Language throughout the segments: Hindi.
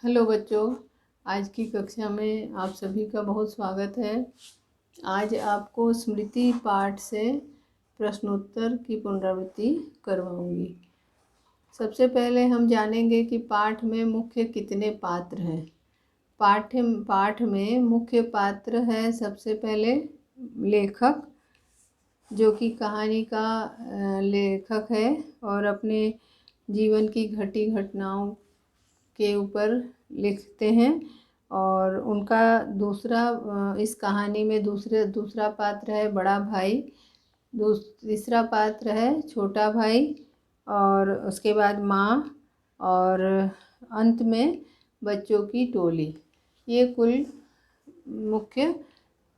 हेलो बच्चों, आज की कक्षा में आप सभी का बहुत स्वागत है। आज आपको स्मृति पाठ से प्रश्नोत्तर की पुनरावृत्ति करवाऊंगी। सबसे पहले हम जानेंगे कि पाठ में मुख्य कितने पात्र हैं। पाठ में मुख्य पात्र है सबसे पहले लेखक, जो कि कहानी का लेखक है और अपने जीवन की घटी घटनाओं के ऊपर लिखते हैं। और उनका इस कहानी में दूसरा पात्र है बड़ा भाई, तीसरा पात्र है छोटा भाई, और उसके बाद माँ, और अंत में बच्चों की टोली। ये कुल मुख्य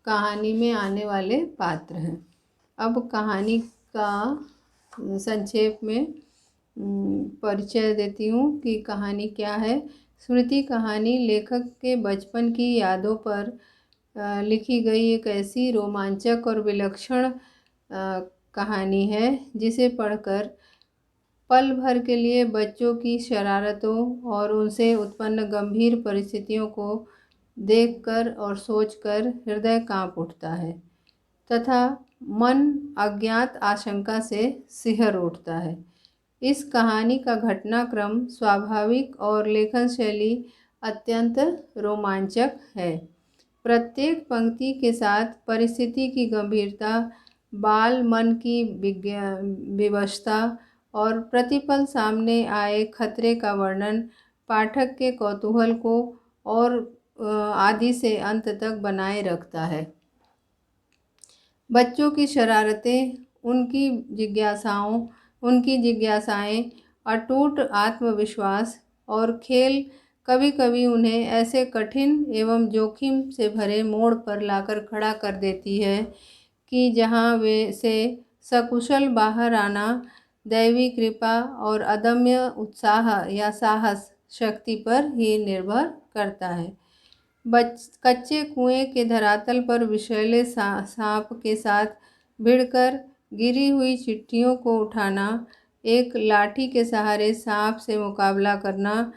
कहानी में आने वाले पात्र हैं। अब कहानी का संक्षेप में परिचय देती हूँ कि कहानी क्या है। स्मृति कहानी लेखक के बचपन की यादों पर लिखी गई एक ऐसी रोमांचक और विलक्षण कहानी है जिसे पढ़कर पल भर के लिए बच्चों की शरारतों और उनसे उत्पन्न गंभीर परिस्थितियों को देखकर और सोचकर हृदय कांप उठता है तथा मन अज्ञात आशंका से सिहर उठता है। इस कहानी का घटनाक्रम स्वाभाविक और लेखन शैली अत्यंत रोमांचक है। प्रत्येक पंक्ति के साथ परिस्थिति की गंभीरता, बाल मन की विवशता और प्रतिपल सामने आए खतरे का वर्णन पाठक के कौतूहल को और आदि से अंत तक बनाए रखता है। बच्चों की शरारतें, उनकी जिज्ञासाएं, अटूट आत्मविश्वास और खेल कभी कभी उन्हें ऐसे कठिन एवं जोखिम से भरे मोड़ पर लाकर खड़ा कर देती है कि जहां वे से सकुशल बाहर आना दैवी कृपा और अदम्य उत्साह या साहस शक्ति पर ही निर्भर करता है। कच्चे कुएं के धरातल पर विषैले सांप के साथ भिड़कर गिरी हुई चिट्ठियों को उठाना, एक लाठी के सहारे सांप से मुकाबला करना,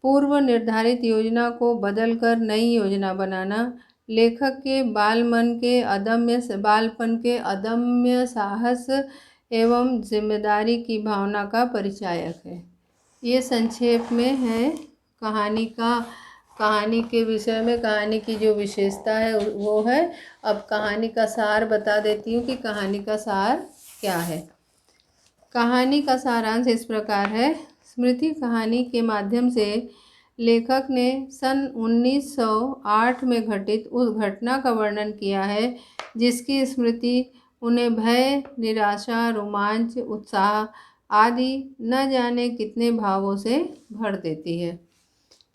पूर्व निर्धारित योजना को बदलकर नई योजना बनाना लेखक के बालपन के अदम्य साहस एवं जिम्मेदारी की भावना का परिचायक है। ये संक्षेप में है कहानी के विषय में। कहानी की जो विशेषता है वो है। अब कहानी का सार बता देती हूँ कि कहानी का सार क्या है। कहानी का सारांश इस प्रकार है। स्मृति कहानी के माध्यम से लेखक ने सन 1908 में घटित उस घटना का वर्णन किया है जिसकी स्मृति उन्हें भय, निराशा, रोमांच, उत्साह आदि न जाने कितने भावों से भर देती है।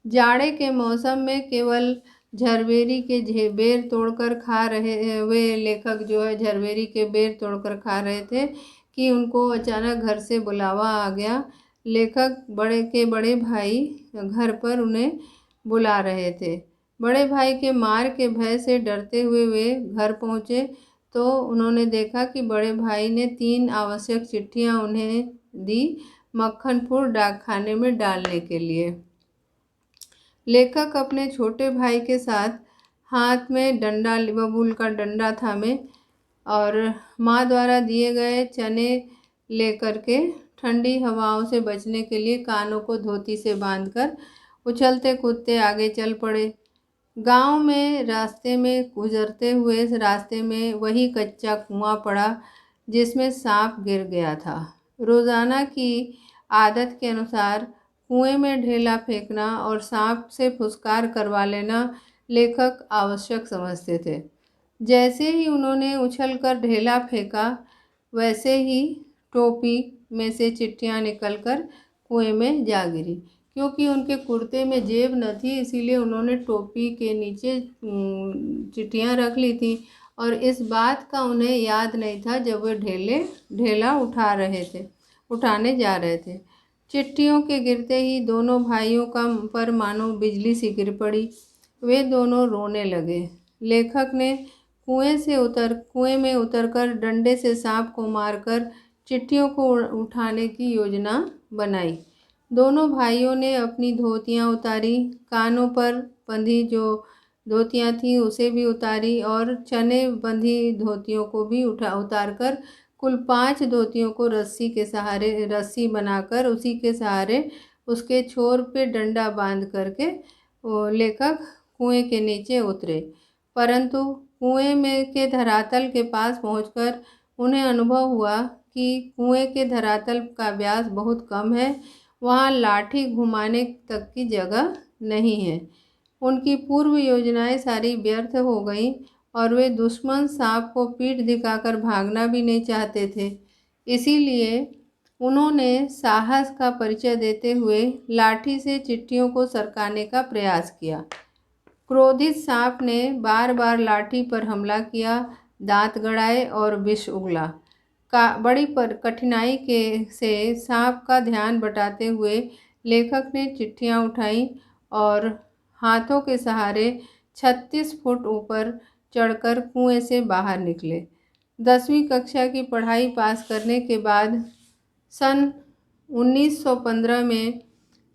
जाड़े के मौसम में केवल झरबेरी के बेर तोड़कर खा रहे वे लेखक जो है झरबेरी के बेर तोड़कर खा रहे थे कि उनको अचानक घर से बुलावा आ गया। लेखक बड़े भाई घर पर उन्हें बुला रहे थे। बड़े भाई के मार के भय से डरते हुए वे घर पहुँचे तो उन्होंने देखा कि बड़े भाई ने 3 आवश्यक चिट्ठियाँ उन्हें दी मक्खनपुर डाकखाने में डालने के लिए। लेखक अपने छोटे भाई के साथ हाथ में बबूल का डंडा थामे और माँ द्वारा दिए गए चने लेकर के ठंडी हवाओं से बचने के लिए कानों को धोती से बांधकर उछलते कूदते आगे चल पड़े। गांव में रास्ते में गुजरते हुए रास्ते में वही कच्चा कुआं पड़ा जिसमें सांप गिर गया था। रोजाना की आदत के अनुसार कुएं में ढेला फेंकना और सांप से फुसकार करवा लेना लेखक आवश्यक समझते थे। जैसे ही उन्होंने उछलकर ढेला फेंका वैसे ही टोपी में से चिट्ठियां निकलकर कुएं में जा गिरी। क्योंकि उनके कुर्ते में जेब न थी इसीलिए उन्होंने टोपी के नीचे चिट्ठियां रख ली थी और इस बात का उन्हें याद नहीं था जब वे ढेला उठाने जा रहे थे। चिट्ठियों के गिरते ही दोनों भाइयों पर मानो बिजली सी गिर पड़ी। वे दोनों रोने लगे। लेखक ने कुएं में उतरकर डंडे से सांप को मारकर चिट्ठियों को उठाने की योजना बनाई। दोनों भाइयों ने अपनी धोतियाँ उतारी, कानों पर बंधी जो धोतियाँ थीं उसे भी उतारी और चने बंधी धोतियों को भी उतारकर कुल 5 धोतियों को रस्सी बनाकर उसी के सहारे उसके छोर पे डंडा बांध करके वो लेखक कुएं के नीचे उतरे। परंतु कुएं में के धरातल के पास पहुंचकर उन्हें अनुभव हुआ कि कुएं के धरातल का व्यास बहुत कम है, वहां लाठी घुमाने तक की जगह नहीं है। उनकी पूर्व योजनाएं सारी व्यर्थ हो गईं और वे दुश्मन सांप को पीठ दिखाकर भागना भी नहीं चाहते थे। इसीलिए उन्होंने साहस का परिचय देते हुए लाठी से चिट्ठियों को सरकाने का प्रयास किया। क्रोधित सांप ने बार बार लाठी पर हमला किया, दांत गड़ाए और विष उगला। बड़ी कठिनाई से सांप का ध्यान बटाते हुए लेखक ने चिट्ठियां उठाई और हाथों के सहारे 36 फुट ऊपर चढ़कर कुएं से बाहर निकले। 10वीं कक्षा की पढ़ाई पास करने के बाद सन 1915 में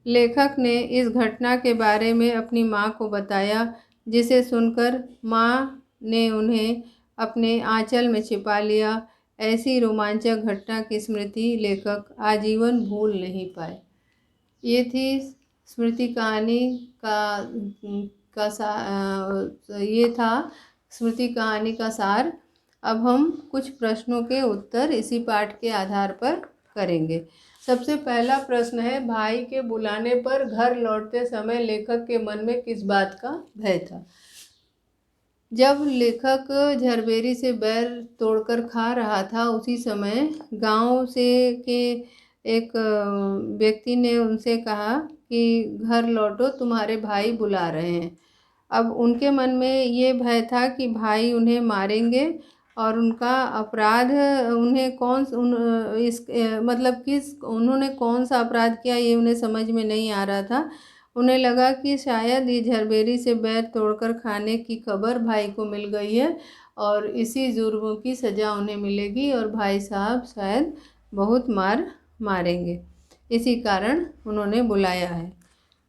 लेखक ने इस घटना के बारे में अपनी माँ को बताया, जिसे सुनकर माँ ने उन्हें अपने आंचल में छिपा लिया। ऐसी रोमांचक घटना की स्मृति लेखक आजीवन भूल नहीं पाए। ये थी स्मृति कहानी ये था स्मृति कहानी का सार। अब हम कुछ प्रश्नों के उत्तर इसी पाठ के आधार पर करेंगे। सबसे पहला प्रश्न है, भाई के बुलाने पर घर लौटते समय लेखक के मन में किस बात का भय था? जब लेखक झरबेरी से बैर तोड़कर खा रहा था, उसी समय गांव से के एक व्यक्ति ने उनसे कहा कि घर लौटो, तुम्हारे भाई बुला रहे हैं। अब उनके मन में ये भय था कि भाई उन्हें मारेंगे और उनका अपराध उन्हें उन्होंने कौन सा अपराध किया ये उन्हें समझ में नहीं आ रहा था। उन्हें लगा कि शायद ये झरबेरी से बैर तोड़कर खाने की खबर भाई को मिल गई है और इसी जुर्म की सज़ा उन्हें मिलेगी और भाई साहब शायद बहुत मारेंगे, इसी कारण उन्होंने बुलाया है।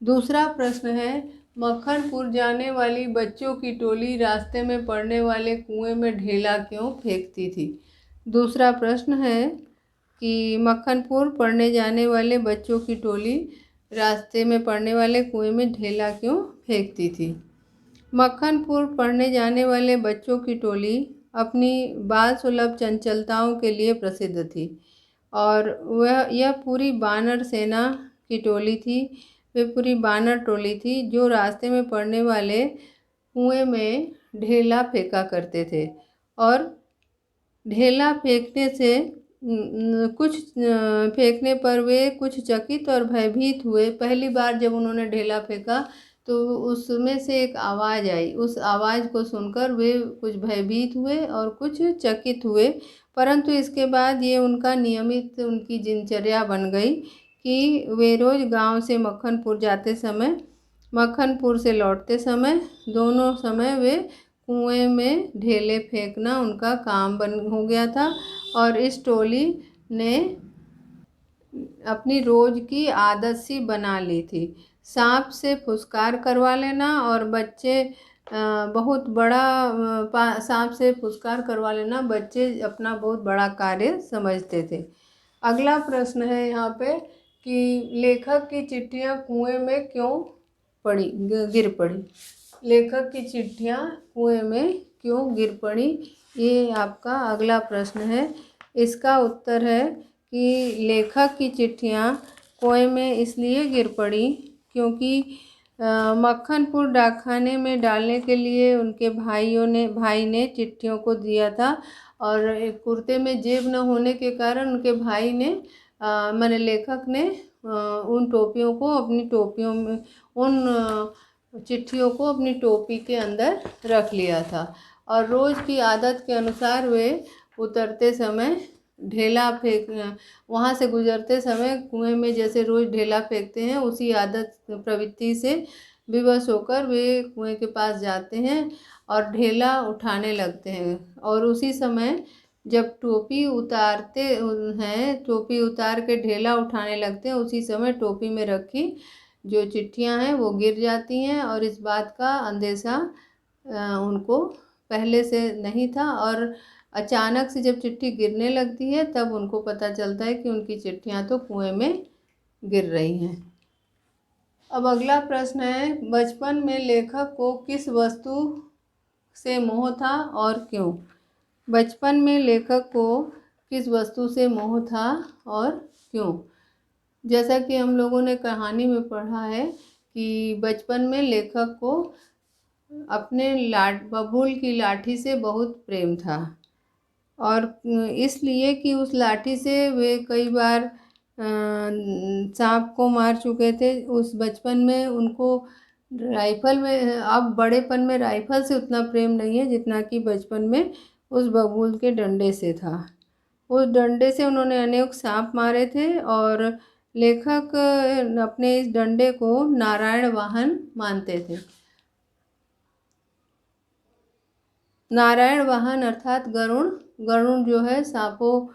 दूसरा प्रश्न है, मक्खनपुर जाने वाली बच्चों की टोली रास्ते में पड़ने वाले कुएं में ढेला क्यों फेंकती थी? दूसरा प्रश्न है कि मक्खनपुर पढ़ने जाने वाले बच्चों की टोली रास्ते में पड़ने वाले कुएं में ढेला क्यों फेंकती थी? मक्खनपुर पढ़ने जाने वाले बच्चों की टोली अपनी बाल सुलभ चंचलताओं के लिए प्रसिद्ध थी और यह पूरी बानर सेना की टोली थी। वे पूरी बानर टोली थी जो रास्ते में पड़ने वाले कुएं में ढेला फेंका करते थे और ढेला फेंकने पर वे कुछ चकित और भयभीत हुए। पहली बार जब उन्होंने ढेला फेंका तो उसमें से एक आवाज़ आई। उस आवाज़ को सुनकर वे कुछ भयभीत हुए और कुछ चकित हुए, परंतु इसके बाद ये उनकी दिनचर्या बन गई कि वे रोज़ गांव से मक्खनपुर से लौटते समय दोनों समय वे कुएं में ढेले फेंकना उनका काम हो गया था और इस टोली ने अपनी रोज की आदत सी बना ली थी। सांप से फुसकार करवा लेना और सांप से फुसकार करवा लेना बच्चे अपना बहुत बड़ा कार्य समझते थे। अगला प्रश्न है यहाँ पे कि लेखक की चिट्ठियाँ कुएं में क्यों गिर पड़ी? लेखक की चिट्ठियाँ कुएं में क्यों गिर पड़ी, ये आपका अगला प्रश्न है। इसका उत्तर है कि लेखक की चिट्ठियाँ कुएं में इसलिए गिर पड़ी क्योंकि मक्खनपुर डाकखाने में डालने के लिए उनके भाई ने चिट्ठियों को दिया था और कुर्ते में जेब न होने के कारण उनके भाई ने लेखक ने उन चिट्ठियों को अपनी टोपी के अंदर रख लिया था और रोज़ की आदत के अनुसार वे उतरते समय वहाँ से गुजरते समय कुएं में जैसे रोज़ ढेला फेंकते हैं, उसी आदत प्रवृत्ति से विवश होकर वे कुएं के पास जाते हैं और ढेला उठाने लगते हैं और उसी समय जब टोपी उतारते हैं, टोपी उतार के ढेला उठाने लगते हैं, उसी समय टोपी में रखी जो चिट्ठियां हैं वो गिर जाती हैं और इस बात का अंदेशा उनको पहले से नहीं था और अचानक से जब चिट्ठी गिरने लगती है तब उनको पता चलता है कि उनकी चिट्ठियां तो कुएं में गिर रही हैं। अब अगला प्रश्न है, बचपन में लेखक को किस वस्तु से मोह था और क्यों? बचपन में लेखक को किस वस्तु से मोह था और क्यों? जैसा कि हम लोगों ने कहानी में पढ़ा है कि बचपन में लेखक को अपने बबूल की लाठी से बहुत प्रेम था और इसलिए कि उस लाठी से वे कई बार सांप को मार चुके थे। उस बचपन में उनको राइफल में, अब बड़ेपन में राइफल से उतना प्रेम नहीं है जितना कि बचपन में उस बबूल के डंडे से था। उस डंडे से उन्होंने अनेक सांप मारे थे और लेखक अपने इस डंडे को नारायण वाहन मानते थे। नारायण वाहन अर्थात गरुण, गरुण जो है सांपों,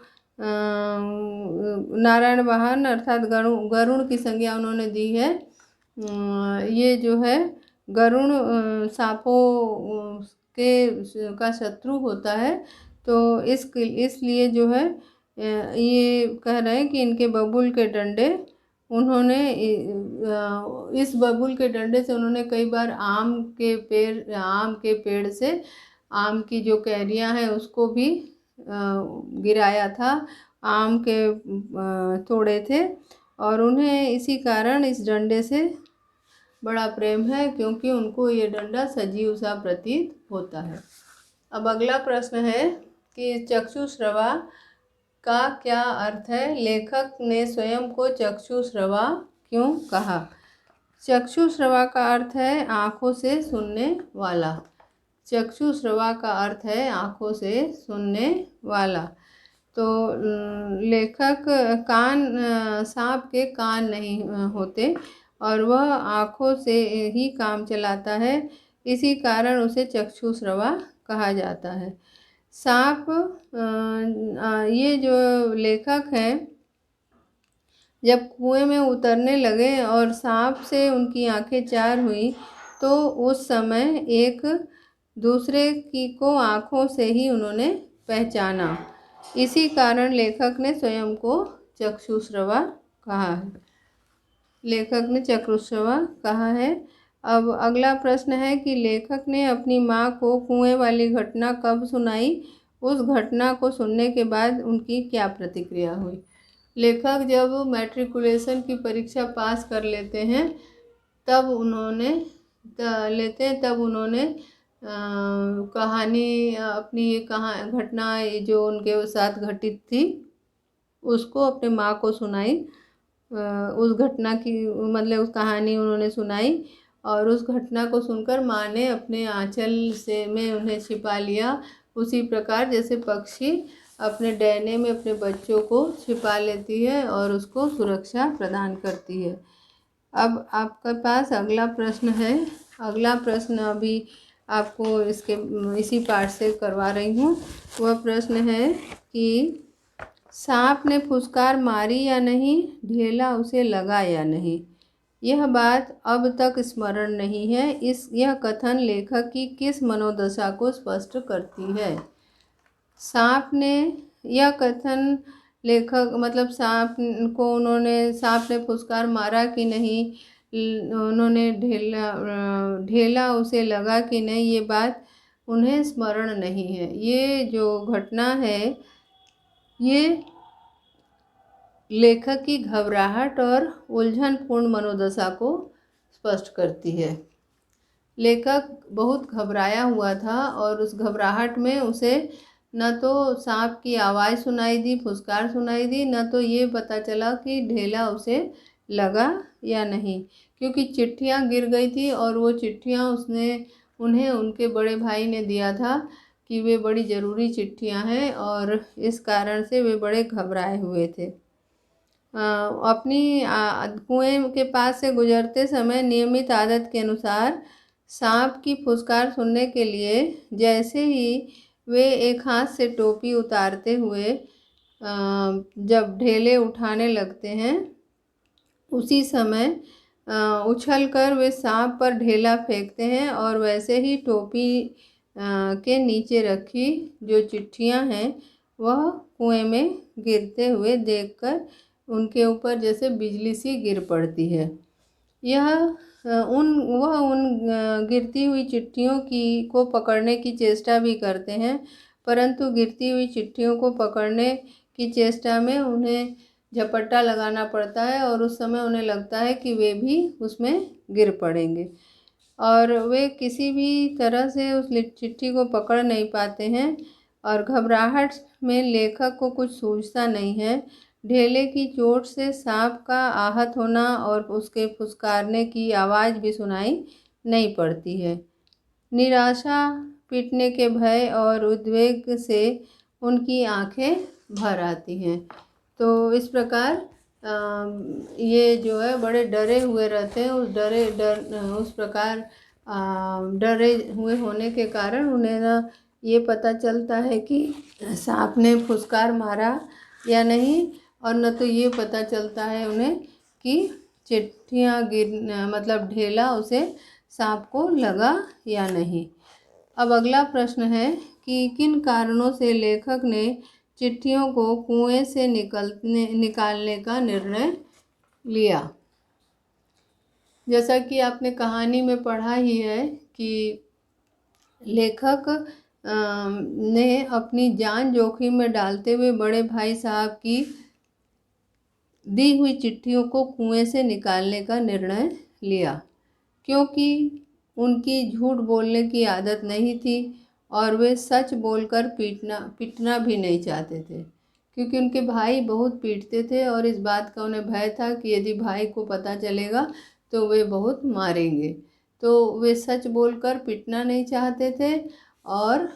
नारायण वाहन अर्थात गरुण की संज्ञा उन्होंने दी है। ये जो है गरुण सांपों के का शत्रु होता है, तो इसलिए जो है ये कह रहे हैं कि इनके बबूल के डंडे, उन्होंने इस बबूल के डंडे से उन्होंने कई बार आम के पेड़ से आम की जो कैरियां हैं उसको भी गिराया था, आम के तोड़े थे और उन्हें इसी कारण इस डंडे से बड़ा प्रेम है क्योंकि उनको ये डंडा सजीव सा प्रतीत होता है। अब अगला प्रश्न है कि चक्षुश्रवा का क्या अर्थ है? लेखक ने स्वयं को चक्षुश्रवा क्यों कहा? चक्षुश्रवा का अर्थ है आँखों से सुनने वाला। चक्षुश्रवा का अर्थ है आँखों से सुनने वाला। तो लेखक सांप के कान नहीं होते और वह आँखों से ही काम चलाता है, इसी कारण उसे चक्षुश्रवा कहा जाता है। सांप, ये जो लेखक हैं जब कुएं में उतरने लगे और सांप से उनकी आंखें चार हुई तो उस समय एक दूसरे की को आँखों से ही उन्होंने पहचाना, इसी कारण लेखक ने स्वयं को चक्षुश्रवा कहा है। लेखक ने चक्षुश्रवा कहा है। अब अगला प्रश्न है कि लेखक ने अपनी माँ को कुएं वाली घटना कब सुनाई? उस घटना को सुनने के बाद उनकी क्या प्रतिक्रिया हुई? लेखक जब मैट्रिकुलेशन की परीक्षा पास कर लेते हैं तब उन्होंने कहानी, अपनी ये घटना जो उनके साथ घटित थी उसको अपने माँ को सुनाई। उस घटना की मतलब उस कहानी उन्होंने सुनाई और उस घटना को सुनकर माँ ने अपने आंचल में उन्हें छिपा लिया, उसी प्रकार जैसे पक्षी अपने डैने में अपने बच्चों को छिपा लेती है और उसको सुरक्षा प्रदान करती है। अब आपके पास अगला प्रश्न है। अगला प्रश्न अभी आपको इसी पाठ से करवा रही हूँ। वह प्रश्न है कि सांप ने फुसकार मारी या नहीं, ढेला उसे लगा या नहीं? यह बात अब तक स्मरण नहीं है। यह कथन लेखक की किस मनोदशा को स्पष्ट करती है? सांप ने, यह कथन लेखक मतलब सांप ने फुसकार मारा कि नहीं, उन्होंने ढेला उसे लगा कि नहीं, ये बात उन्हें स्मरण नहीं है। ये जो घटना है ये लेखक की घबराहट और उलझनपूर्ण मनोदशा को स्पष्ट करती है। लेखक बहुत घबराया हुआ था और उस घबराहट में उसे न तो सांप की आवाज़ सुनाई दी, फुसकार सुनाई दी, न तो ये पता चला कि ढेला उसे लगा या नहीं, क्योंकि चिट्ठियाँ गिर गई थी और वो चिट्ठियाँ उन्हें उनके बड़े भाई ने दिया था कि वे बड़ी ज़रूरी चिट्ठियाँ हैं और इस कारण से वे बड़े घबराए हुए थे। अपनी कुएं के पास से गुजरते समय नियमित आदत के अनुसार सांप की फुसकार सुनने के लिए जैसे ही वे एक हाथ से टोपी उतारते हुए जब ढेले उठाने लगते हैं, उसी समय उछलकर वे सांप पर ढेला फेंकते हैं और वैसे ही टोपी के नीचे रखी जो चिट्ठियां हैं वह कुएं में गिरते हुए देखकर उनके ऊपर जैसे बिजली सी गिर पड़ती है। वह उन गिरती हुई चिट्ठियों को पकड़ने की चेष्टा भी करते हैं, परंतु गिरती हुई चिट्ठियों को पकड़ने की चेष्टा में उन्हें झपट्टा लगाना पड़ता है और उस समय उन्हें लगता है कि वे भी उसमें गिर पड़ेंगे और वे किसी भी तरह से उस चिट्ठी को पकड़ नहीं पाते हैं और घबराहट में लेखक को कुछ सूझता नहीं है। ढेले की चोट से सांप का आहत होना और उसके फुसकारने की आवाज़ भी सुनाई नहीं पड़ती है। निराशा, पीटने के भय और उद्वेग से उनकी आंखें भर आती हैं। तो इस प्रकार ये जो है बड़े डरे हुए रहते हैं। उस प्रकार डरे हुए होने के कारण उन्हें ना ये पता चलता है कि सांप ने फुसकार मारा या नहीं, और न तो ये पता चलता है उन्हें कि चिट्ठियाँ मतलब ढेला उसे सांप को लगा या नहीं। अब अगला प्रश्न है कि किन कारणों से लेखक ने चिट्ठियों को कुएं से निकालने का निर्णय लिया। जैसा कि आपने कहानी में पढ़ा ही है कि लेखक ने अपनी जान जोखिम में डालते हुए बड़े भाई साहब की दी हुई चिट्ठियों को कुएं से निकालने का निर्णय लिया, क्योंकि उनकी झूठ बोलने की आदत नहीं थी और वे सच बोलकर पीटना भी नहीं चाहते थे, क्योंकि उनके भाई बहुत पीटते थे और इस बात का उन्हें भय था कि यदि भाई को पता चलेगा तो वे बहुत मारेंगे। तो वे सच बोलकर पीटना नहीं चाहते थे और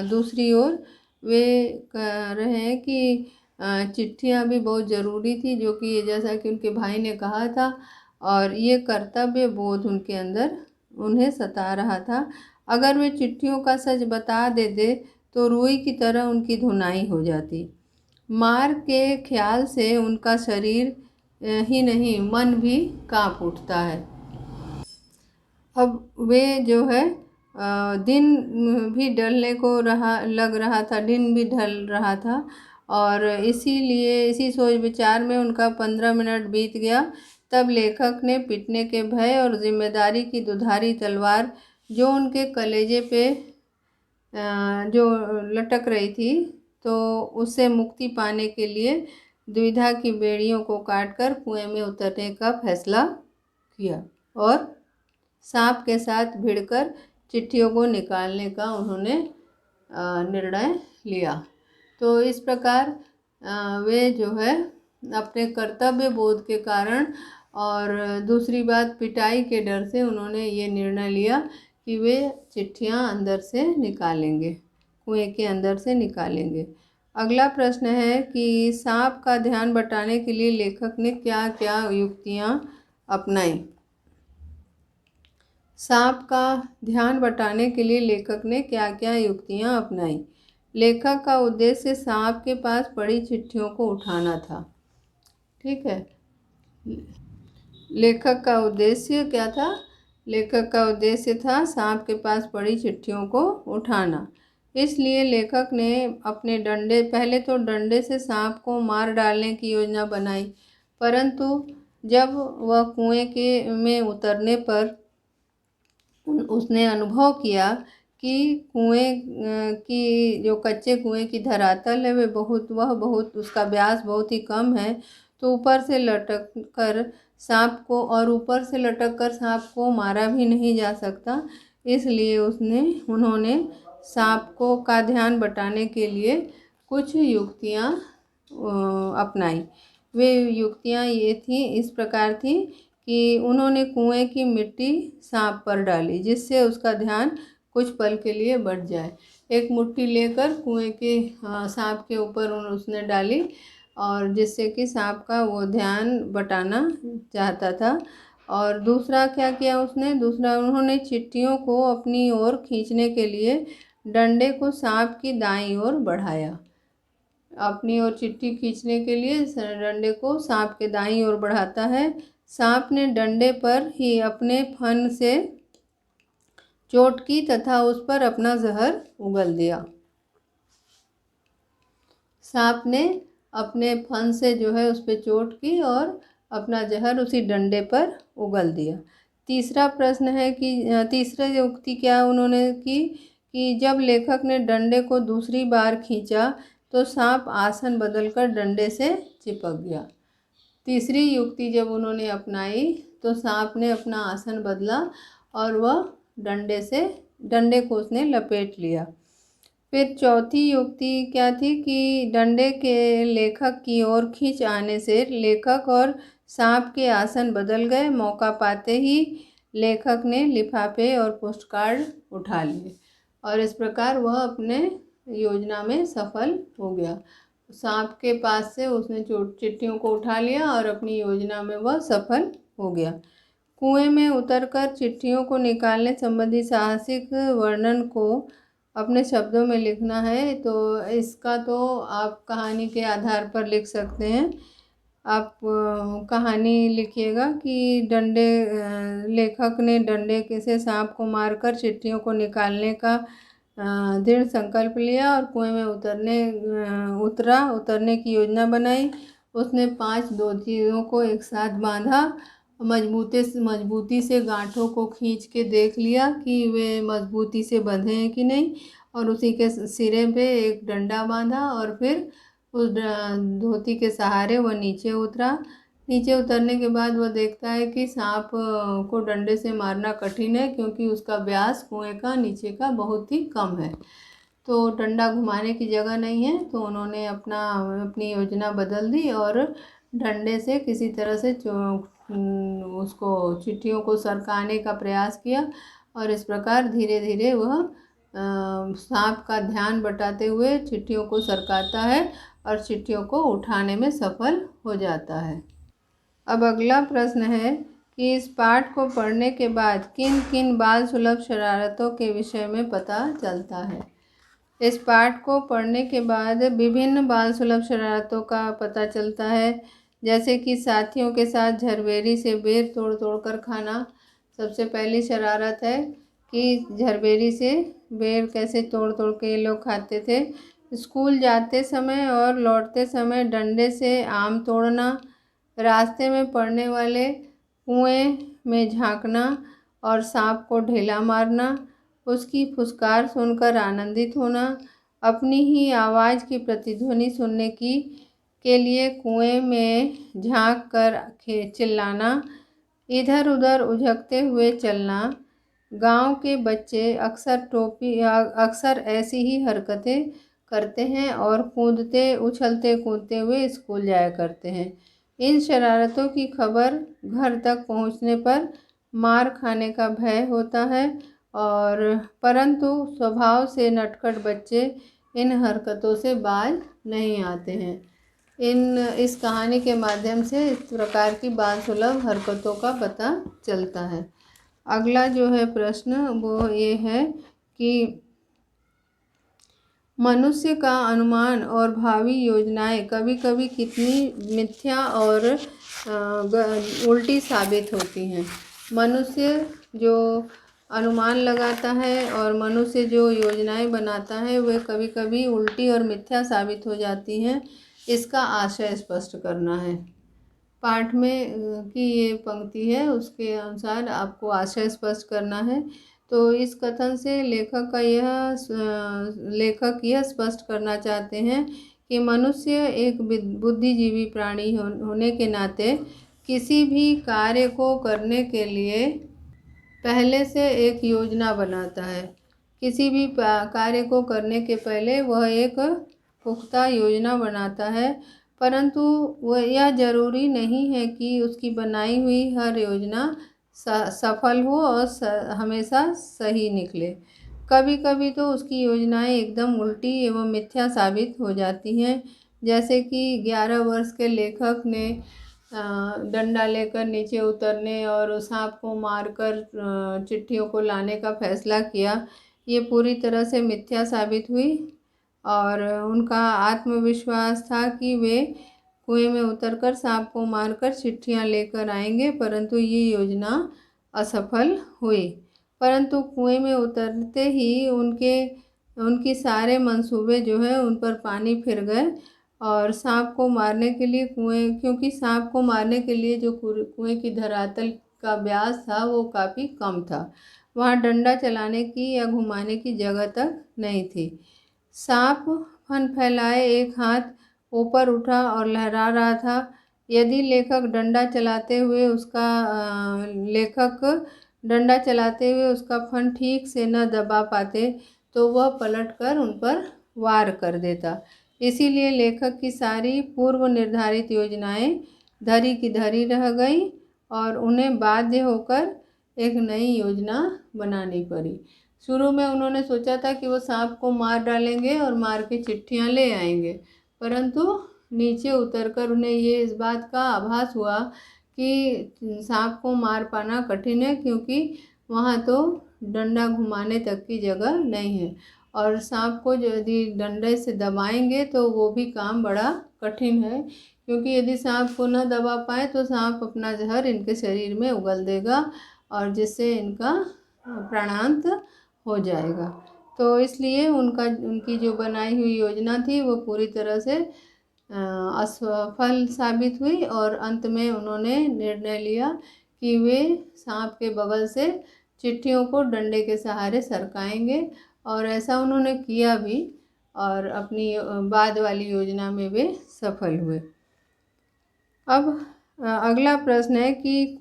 दूसरी ओर वे कह रहे हैं कि चिट्ठियाँ भी बहुत ज़रूरी थी, जो कि जैसा कि उनके भाई ने कहा था, और ये कर्तव्य बोध उनके अंदर उन्हें सता रहा था। अगर वे चिट्ठियों का सच बता देते तो रुई की तरह उनकी धुनाई हो जाती। मार के ख्याल से उनका शरीर ही नहीं मन भी कांप उठता है। अब वे जो है दिन भी ढलने को लग रहा था, दिन भी ढल रहा था और इसीलिए इसी सोच विचार में उनका 15 मिनट बीत गया। तब लेखक ने पीटने के भय और जिम्मेदारी की दुधारी तलवार जो उनके कलेजे पे जो लटक रही थी, तो उससे मुक्ति पाने के लिए द्विधा की बेड़ियों को काटकर कुएं में उतरने का फैसला किया और सांप के साथ भिड़कर चिट्ठियों को निकालने का उन्होंने निर्णय लिया। तो इस प्रकार वे जो है अपने कर्तव्य बोध के कारण और दूसरी बात पिटाई के डर से उन्होंने ये निर्णय लिया कि वे चिट्ठियाँ अंदर से निकालेंगे, कुएं के अंदर से निकालेंगे। अगला प्रश्न है कि सांप का ध्यान बटाने के लिए लेखक ने क्या क्या युक्तियाँ अपनाई। सांप का ध्यान बटाने के लिए लेखक ने क्या क्या युक्तियाँ अपनाई। लेखक का उद्देश्य सांप के पास पड़ी चिट्ठियों को उठाना था। ठीक है, लेखक का उद्देश्य क्या था? लेखक का उद्देश्य था सांप के पास पड़ी चिट्ठियों को उठाना। इसलिए लेखक ने अपने पहले तो डंडे से सांप को मार डालने की योजना बनाई, परंतु जब वह कुएं में उतरने पर उसने अनुभव किया कि कुएं की जो कच्चे कुएं की धरातल है वह बहुत उसका व्यास बहुत ही कम है, तो ऊपर से लटक कर सांप को मारा भी नहीं जा सकता। इसलिए उन्होंने सांप का ध्यान बटाने के लिए कुछ युक्तियाँ अपनाई। वे युक्तियाँ इस प्रकार थी कि उन्होंने कुएं की मिट्टी सांप पर डाली, जिससे उसका ध्यान कुछ पल के लिए बढ़ जाए। एक मुट्ठी लेकर कुएं के सांप के ऊपर उसने डाली और जिससे कि सांप का वो ध्यान बटाना चाहता था। और दूसरा क्या किया उन्होंने चिट्ठियों को अपनी ओर खींचने के लिए डंडे को सांप की दाईं ओर बढ़ाया। अपनी ओर चिट्ठी खींचने के लिए डंडे को सांप के दाईं ओर बढ़ाता है। सांप ने डंडे पर ही अपने फन से चोट की तथा उस पर अपना जहर उगल दिया। सांप ने अपने फन से जो है उस पर चोट की और अपना जहर उसी डंडे पर उगल दिया। तीसरा प्रश्न है कि तीसरा उक्ति क्या उन्होंने की कि जब लेखक ने डंडे को दूसरी बार खींचा तो सांप आसन बदलकर डंडे से चिपक गया। तीसरी युक्ति जब उन्होंने अपनाई तो सांप ने अपना आसन बदला और वह डंडे को उसने लपेट लिया। फिर चौथी युक्ति क्या थी कि डंडे के लेखक की ओर खींच आने से लेखक और सांप के आसन बदल गए। मौका पाते ही लेखक ने लिफाफे और पोस्टकार्ड उठा लिए और इस प्रकार वह अपने योजना में सफल हो गया। सांप के पास से उसने चिट्ठियों को उठा लिया और अपनी योजना में वह सफल हो गया। कुएं में उतरकर चिट्ठियों को निकालने संबंधी साहसिक वर्णन को अपने शब्दों में लिखना है। तो इसका तो आप कहानी के आधार पर लिख सकते हैं। आप कहानी लिखिएगा कि लेखक ने डंडे से सांप को मारकर चिट्ठियों को निकालने का दृढ़ संकल्प लिया और कुएं में उतरने की योजना बनाई। उसने 5 दोषियों को एक साथ बांधा, मजबूती से गांठों को खींच के देख लिया कि वे मजबूती से बंधे हैं कि नहीं और उसी के सिरे पे एक डंडा बांधा और फिर उस धोती के सहारे वह नीचे उतरा। नीचे उतरने के बाद वह देखता है कि सांप को डंडे से मारना कठिन है क्योंकि उसका व्यास कुएं का नीचे का बहुत ही कम है, तो डंडा घुमाने की जगह नहीं है। तो उन्होंने अपनी योजना बदल दी और डंडे से किसी तरह से उसको चिट्ठियों को सरकाने का प्रयास किया और इस प्रकार धीरे धीरे वह सांप का ध्यान बटाते हुए चिट्ठियों को सरकाता है और चिट्ठियों को उठाने में सफल हो जाता है। अब अगला प्रश्न है कि इस पाठ को पढ़ने के बाद किन किन बाल सुलभ शरारतों के विषय में पता चलता है। इस पाठ को पढ़ने के बाद विभिन्न बाल सुलभ शरारतों का पता चलता है, जैसे कि साथियों के साथ झरबेरी से बेर तोड़ तोड़ कर खाना। सबसे पहली शरारत है कि झरबेरी से बेर कैसे तोड़ तोड़ के ये लोग खाते थे। स्कूल जाते समय और लौटते समय डंडे से आम तोड़ना, रास्ते में पड़ने वाले कुएं में झांकना और सांप को ढेला मारना, उसकी फुसकार सुनकर आनंदित होना, अपनी ही आवाज़ की प्रतिध्वनि सुनने के लिए कुएं में झांक कर चिल्लाना, इधर उधर उझकते हुए चलना। गांव के बच्चे अक्सर ऐसी ही हरकतें करते हैं और उछलते कूदते हुए स्कूल जाया करते हैं। इन शरारतों की खबर घर तक पहुंचने पर मार खाने का भय होता है और परंतु स्वभाव से नटखट बच्चे इन हरकतों से बाज नहीं आते हैं। इस कहानी के माध्यम से इस प्रकार की बाल सुलभ हरकतों का पता चलता है। अगला जो है प्रश्न वो ये है कि मनुष्य का अनुमान और भावी योजनाएं कभी कभी कितनी मिथ्या और उल्टी साबित होती हैं। मनुष्य जो अनुमान लगाता है और मनुष्य जो योजनाएं बनाता है वे कभी कभी उल्टी और मिथ्या साबित हो जाती हैं। इसका आशय स्पष्ट करना है। पाठ में की ये पंक्ति है, उसके अनुसार आपको आशय स्पष्ट करना है। तो इस कथन से लेखक यह स्पष्ट करना चाहते हैं कि मनुष्य एक बुद्धिजीवी प्राणी होने के नाते किसी भी कार्य को करने के लिए पहले से एक योजना बनाता है। किसी भी कार्य को करने के पहले वह एक पुख्ता योजना बनाता है, परंतु वह यह जरूरी नहीं है कि उसकी बनाई हुई हर योजना सफल हो और हमेशा सही निकले। कभी कभी तो उसकी योजनाएं एकदम उल्टी एवं मिथ्या साबित हो जाती हैं। जैसे कि 11 वर्ष के लेखक ने डंडा लेकर नीचे उतरने और सांप को मारकर चिट्ठियों को लाने का फैसला किया। ये पूरी तरह से मिथ्या साबित हुई और उनका आत्मविश्वास था कि वे कुएं में उतरकर सांप को मारकर चिट्ठियां लेकर आएंगे, परंतु ये योजना असफल हुई। परंतु कुएं में उतरते ही उनकी सारे मंसूबे जो है उन पर पानी फिर गए और सांप को मारने के लिए क्योंकि सांप को मारने के लिए जो कुएं की धरातल का व्यास था वो काफ़ी कम था, वहाँ डंडा चलाने की या घुमाने की जगह तक नहीं थी। सांप फन फैलाए एक हाथ ऊपर उठा और लहरा रहा था। यदि लेखक डंडा चलाते हुए उसका फन ठीक से न दबा पाते तो वह पलटकर उन पर वार कर देता। इसीलिए लेखक की सारी पूर्व निर्धारित योजनाएं धरी की धरी रह गई और उन्हें बाध्य होकर एक नई योजना बनानी पड़ी। शुरू में उन्होंने सोचा था कि वो सांप को मार डालेंगे और मार के चिट्ठियां ले आएंगे, परंतु नीचे उतरकर उन्हें ये इस बात का आभास हुआ कि सांप को मार पाना कठिन है, क्योंकि वहाँ तो डंडा घुमाने तक की जगह नहीं है और सांप को यदि डंडे से दबाएंगे तो वो भी काम बड़ा कठिन है, क्योंकि यदि सांप को न दबा पाए तो सांप अपना जहर इनके शरीर में उगल देगा और जिससे इनका प्राणांत हो जाएगा। तो इसलिए उनकी जो बनाई हुई योजना थी वो पूरी तरह से असफल साबित हुई और अंत में उन्होंने निर्णय लिया कि वे सांप के बगल से चिट्ठियों को डंडे के सहारे सरकाएंगे और ऐसा उन्होंने किया भी और अपनी बाद वाली योजना में वे सफल हुए। अब अगला प्रश्न है कि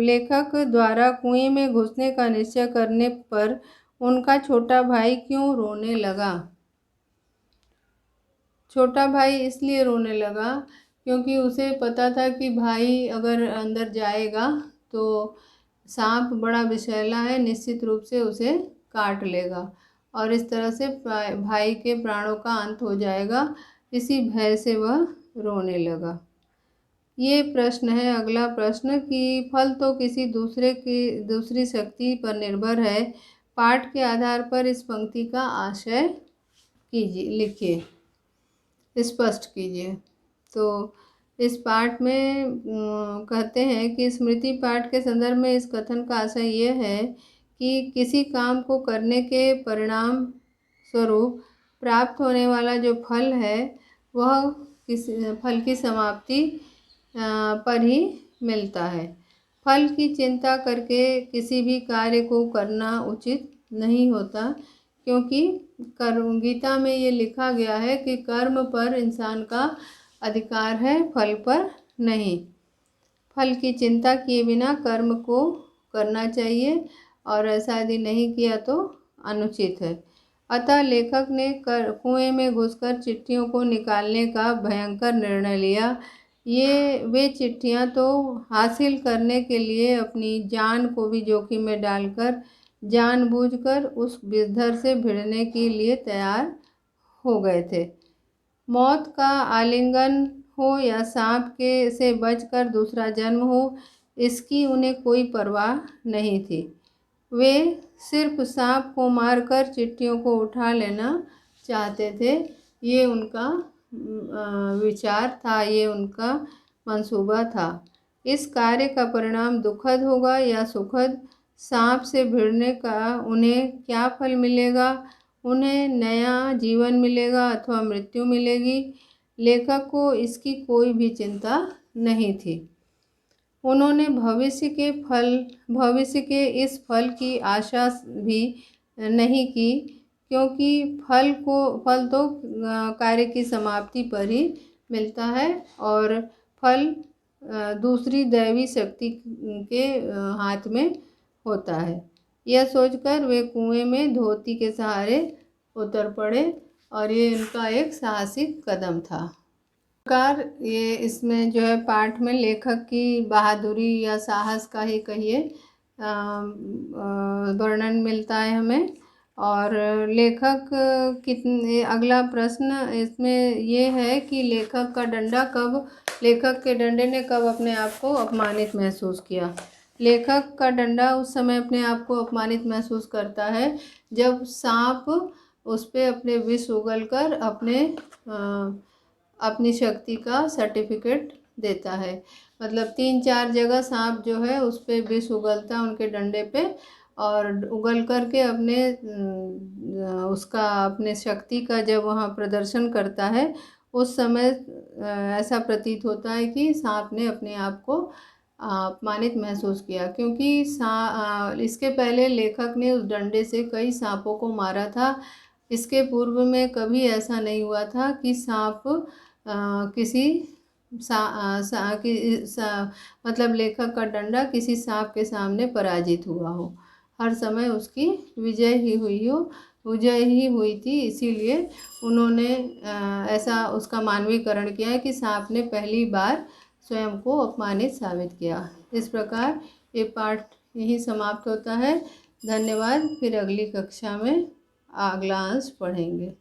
लेखक द्वारा कुएं में घुसने का निश्चय करने पर उनका छोटा भाई क्यों रोने लगा? छोटा भाई इसलिए रोने लगा क्योंकि उसे पता था कि भाई अगर अंदर जाएगा तो सांप बड़ा विषैला है, निश्चित रूप से उसे काट लेगा और इस तरह से भाई के प्राणों का अंत हो जाएगा। इसी भय से वह रोने लगा। ये प्रश्न है अगला प्रश्न कि फल तो किसी दूसरी शक्ति पर निर्भर है। पाठ के आधार पर इस पंक्ति का आशय लिखिए, स्पष्ट कीजिए। तो इस पाठ में कहते हैं कि स्मृति पाठ के संदर्भ में इस कथन का आशय यह है कि किसी काम को करने के परिणाम स्वरूप प्राप्त होने वाला जो फल है वह किसी फल की समाप्ति पर ही मिलता है। फल की चिंता करके किसी भी कार्य को करना उचित नहीं होता, क्योंकि गीता में ये लिखा गया है कि कर्म पर इंसान का अधिकार है, फल पर नहीं। फल की चिंता किए बिना कर्म को करना चाहिए और ऐसा यदि नहीं किया तो अनुचित है। अतः लेखक ने कुएं में घुसकर चिट्ठियों को निकालने का भयंकर निर्णय लिया। वे चिट्ठियां तो हासिल करने के लिए अपनी जान को भी जोखिम में डालकर जानबूझकर उस विषधर से भिड़ने के लिए तैयार हो गए थे। मौत का आलिंगन हो या सांप से बचकर दूसरा जन्म हो, इसकी उन्हें कोई परवाह नहीं थी। वे सिर्फ सांप को मारकर चिट्ठियों को उठा लेना चाहते थे। ये उनका विचार था, ये उनका मंसूबा था। इस कार्य का परिणाम दुखद होगा या सुखद, सांप से भिड़ने का उन्हें क्या फल मिलेगा? उन्हें नया जीवन मिलेगा अथवा मृत्यु मिलेगी? लेखक को इसकी कोई भी चिंता नहीं थी। उन्होंने भविष्य के इस फल की आशा भी नहीं की, क्योंकि फल तो कार्य की समाप्ति पर ही मिलता है और फल दूसरी दैवी शक्ति के हाथ में होता है। यह सोचकर वे कुएं में धोती के सहारे उतर पड़े और ये इनका एक साहसिक कदम था। प्रकार ये इसमें जो है पाठ में लेखक की बहादुरी या साहस का ही कहिए वर्णन मिलता है हमें। और लेखक अगला प्रश्न इसमें ये है कि लेखक के डंडे ने कब अपने आप को अपमानित महसूस किया? लेखक का डंडा उस समय अपने आप को अपमानित महसूस करता है जब सांप उस पे अपने विष उगलकर अपनी शक्ति का सर्टिफिकेट देता है। मतलब 3-4 जगह सांप जो है उस पे विष उगलता है उनके डंडे पे, और उगल करके उसका अपने शक्ति का जब वहाँ प्रदर्शन करता है, उस समय ऐसा प्रतीत होता है कि सांप ने अपने आप को अपमानित महसूस किया, क्योंकि इसके पहले लेखक ने उस डंडे से कई सांपों को मारा था। इसके पूर्व में कभी ऐसा नहीं हुआ था कि सांप किसी मतलब लेखक का डंडा किसी सांप के सामने पराजित हुआ हो। हर समय उसकी विजय ही हुई थी। इसीलिए उन्होंने ऐसा उसका मानवीकरण किया है कि सांप ने पहली बार स्वयं को अपमानित साबित किया। इस प्रकार ये पाठ यही समाप्त होता है। धन्यवाद। फिर अगली कक्षा में अगला अंश पढ़ेंगे।